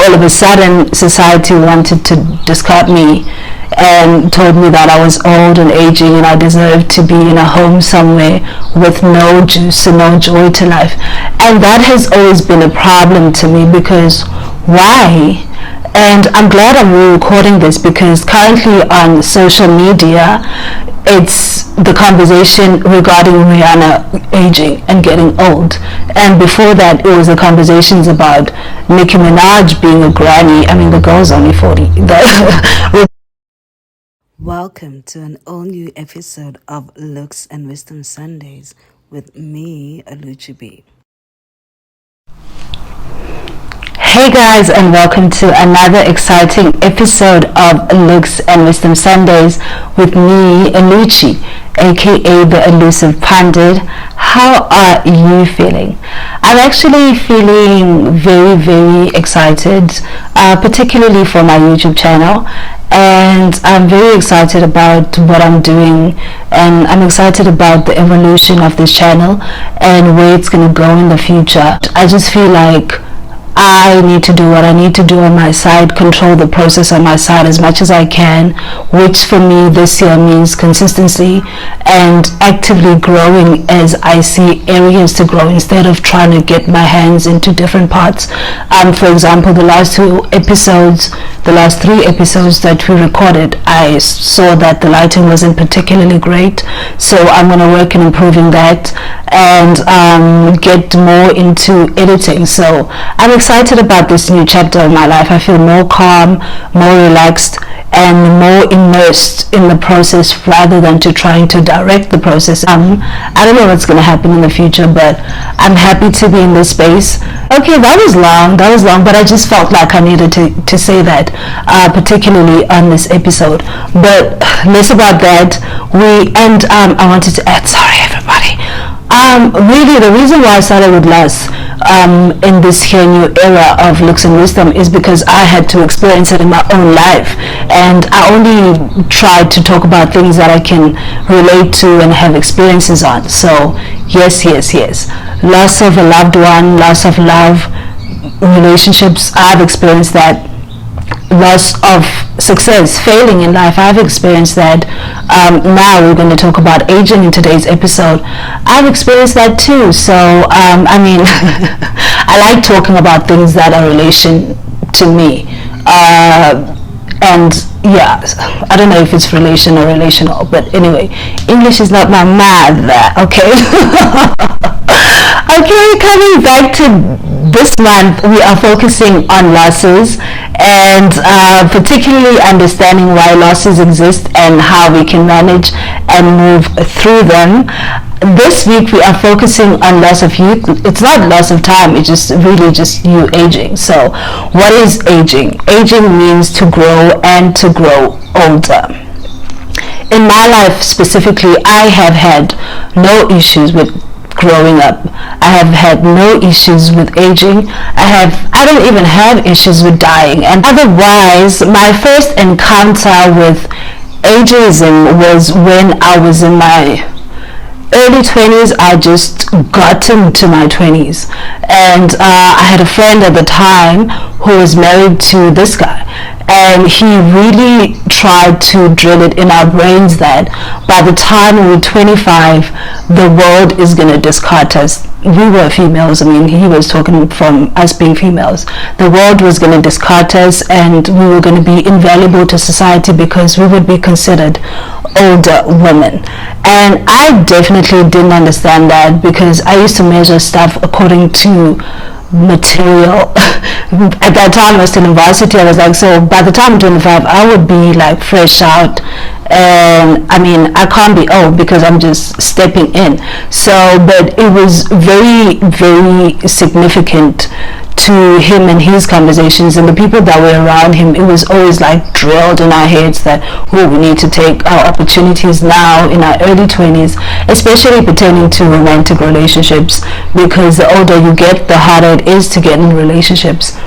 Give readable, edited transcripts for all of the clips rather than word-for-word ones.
all of a sudden society wanted to discard me and told me that I was old and aging and I deserved to be in a home somewhere with no juice and no joy to life. And that has always been a problem to me, because why? And I'm glad I'm recording this, because currently on social media it's the conversation regarding Rihanna aging and getting old, and before that it was the conversations about Nicki Minaj being a granny. I mean, the girl's only 40. Welcome to an all-new episode of Looks and Wisdom Sundays with me, Aluchibi. Hey guys, and welcome to another exciting episode of Looks and Wisdom Sundays with me, Aluchi, aka the Elusive Pundit. How are you feeling? I'm actually feeling very excited, particularly for my YouTube channel, and I'm very excited about what I'm doing, and I'm excited about the evolution of this channel and where it's going to go in the future. I just feel like I need to do what I need to do on my side, control the process on my side as much as I can, which for me this year means consistency and actively growing as I see areas to grow, instead of trying to get my hands into different parts. For example, the last three episodes that we recorded, I saw that the lighting wasn't particularly great, so I'm going to work on improving that and get more into editing. So I'm excited about this new chapter of my life. I feel more calm, more relaxed, and more immersed in the process rather than to trying to direct the process. I don't know what's going to happen in the future, but I'm happy to be in this space. Okay, that was long, but I just felt like I needed to say that, particularly on this episode. But less about that. I wanted to add, sorry everybody. Really, the reason why I started with Lust in this here new era of Looks and Wisdom is because I had to experience it in my own life, and I only tried to talk about things that I can relate to and have experiences on. So yes, loss of a loved one, loss of love, relationships, I've experienced that. Loss of success, failing in life, I've experienced that. Now we're going to talk about aging in today's episode. I've experienced that too. So I mean I like talking about things that are relation to me, and yeah, I don't know if it's relation or relational, but anyway, English is not my mother, okay? Okay, coming back to this month, we are focusing on losses, and particularly understanding why losses exist and how we can manage and move through them. This week we are focusing on loss of youth. It's not loss of time, it's just really just you aging. So what is aging? Aging means to grow and to grow older. In my life specifically, I have had no issues with growing up. I have had no issues with aging. I don't even have issues with dying. And otherwise, my first encounter with ageism was when I was in my early 20s. I just got into my 20s, and I had a friend at the time who was married to this guy, and he really tried to drill it in our brains that by the time we're 25, the world is going to discard us. We were females. I mean, he was talking from us being females. The world was going to discard us, and we were going to be invaluable to society because we would be considered older women. And I definitely didn't understand that, because I used to measure stuff according to material. At that time I was still in varsity. I was like, so by the time I'm 25, I would be like fresh out, and I mean, I can't be old because I'm just stepping in. So but it was very significant to him and his conversations and the people that were around him. It was always like drilled in our heads that we need to take our opportunities now in our early 20s, especially pertaining to romantic relationships, because the older you get, the harder it is to get in relationships.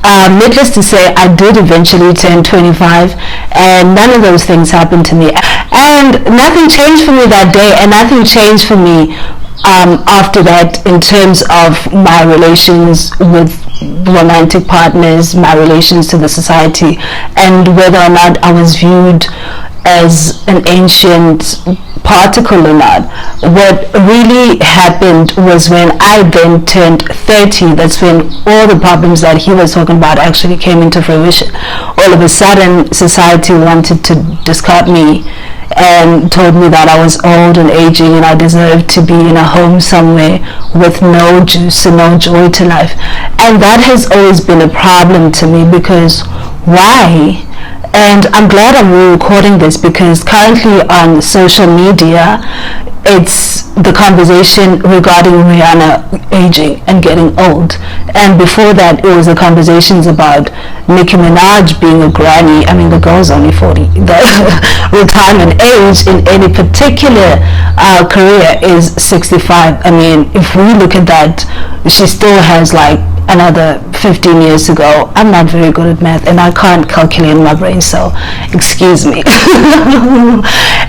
Needless to say, I did eventually turn 25, and none of those things happened to me, and nothing changed for me that day, and nothing changed for me after that in terms of my relations with romantic partners, my relations to the society, and whether or not I was viewed as an ancient particle or not. What really happened was when I then turned 30, that's when all the problems that he was talking about actually came into fruition. All of a sudden, society wanted to discard me and told me that I was old and aging and I deserved to be in a home somewhere with no juice and no joy to life. And that has always been a problem to me, because why? And I'm glad I'm recording this, because currently on social media it's the conversation regarding Rihanna aging and getting old, and before that it was the conversations about Nicki Minaj being a granny. I mean, the girl's only 40. The retirement age in any particular career is 65. I mean, if we look at that, she still has like another 15 years to go. I'm not very good at math and I can't calculate in my brain, so excuse me.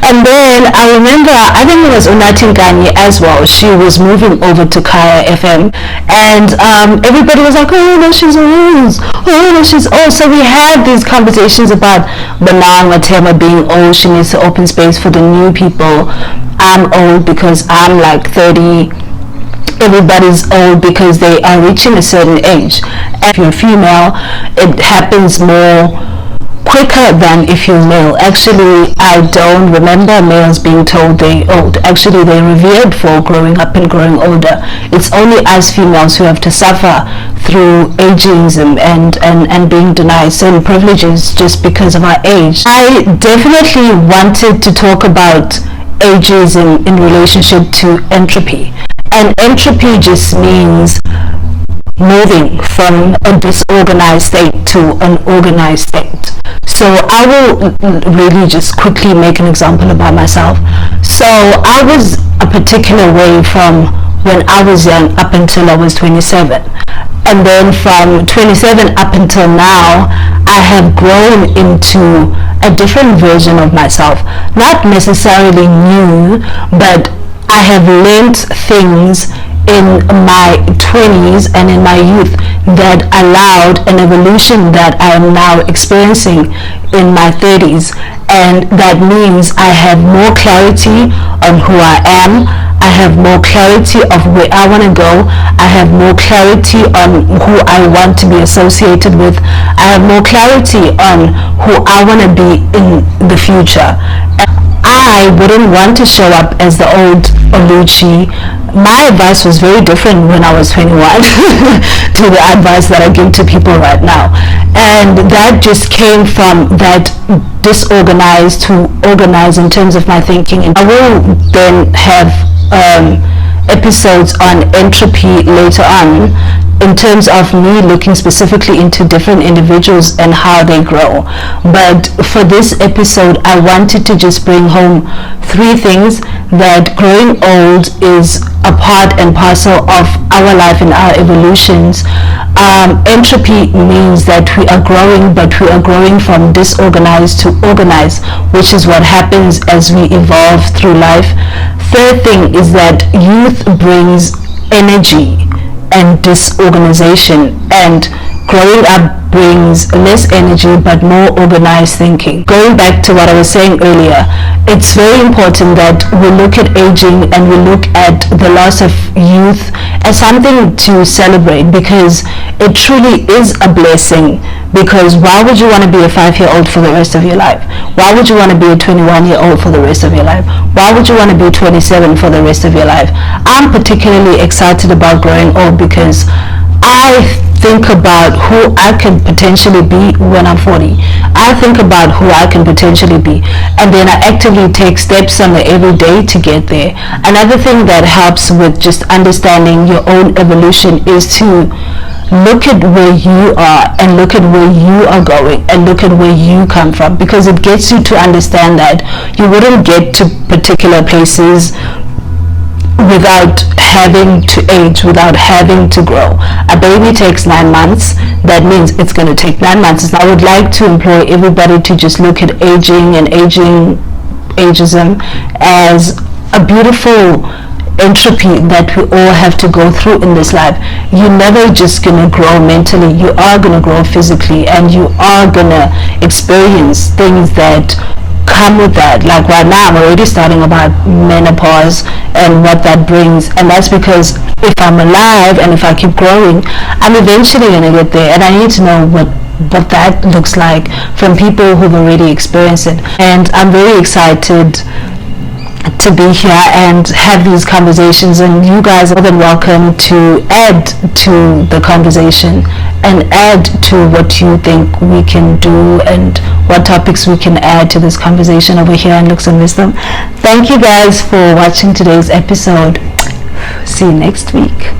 And then I remember, I think it was Unatin Ganye as well. She was moving over to Kaya FM, and everybody was like, oh no, she's old, oh no, she's old. So we had these conversations about Banang Matema being old. She needs to open space for the new people. I'm old because I'm like 30. Everybody's old because they are reaching a certain age. And if you're female, it happens more quicker than if you're male. Actually, I don't remember males being told they're old. Actually, they're revered for growing up and growing older. It's only us females who have to suffer through ageism and being denied certain privileges just because of our age. I definitely wanted to talk about ageism in relationship to entropy. And entropy just means moving from a disorganized state to an organized state. So I will really just quickly make an example about myself. So I was a particular way from when I was young up until I was 27. And then from 27 up until now, I have grown into a different version of myself. Not necessarily new, but I have learned things in my 20s and in my youth that allowed an evolution that I am now experiencing in my 30s. And that means I have more clarity on who I am. I have more clarity of where I want to go. I have more clarity on who I want to be associated with. I have more clarity on who I want to be in the future. I wouldn't want to show up as the old Oluchi. My advice was very different when I was 21 to the advice that I give to people right now. And that just came from that disorganized to organized in terms of my thinking. And I will then have episodes on entropy later on, in terms of me looking specifically into different individuals and how they grow. But for this episode, I wanted to just bring home 3 things: that growing old is a part and parcel of our life and our evolutions. Entropy means that we are growing, but we are growing from disorganized to organized, which is what happens as we evolve through life. Third thing is that youth brings energy and disorganization, and growing up brings less energy but more organized thinking. Going back to what I was saying earlier, it's very important that we look at aging and we look at the loss of youth as something to celebrate, because it truly is a blessing. Because why would you want to be a 5-year-old for the rest of your life? Why would you want to be a 21-year-old for the rest of your life? Why would you want to be 27 for the rest of your life? I'm particularly excited about growing old because I think about who I can potentially be when I'm 40. I think about who I can potentially be, and then I actively take steps on the everyday to get there. Another thing that helps with just understanding your own evolution is to look at where you are and look at where you are going and look at where you come from, because it gets you to understand that you wouldn't get to particular places without having to age, without having to grow. A baby takes 9 months. That means it's going to take 9 months. And I would like to employ everybody to just look at aging and ageism as a beautiful entropy that we all have to go through in this life. You're never just gonna grow mentally, you are gonna grow physically, and you are gonna experience things that come with that. Like right now I'm already starting about menopause and what that brings, and that's because if I'm alive and if I keep growing, I'm eventually gonna get there, and I need to know what that looks like from people who've already experienced it. And I'm very excited to be here and have these conversations, and you guys are more than welcome to add to the conversation and add to what you think we can do and what topics we can add to this conversation over here in Looks and Wisdom. Thank you guys for watching today's episode. See you next week.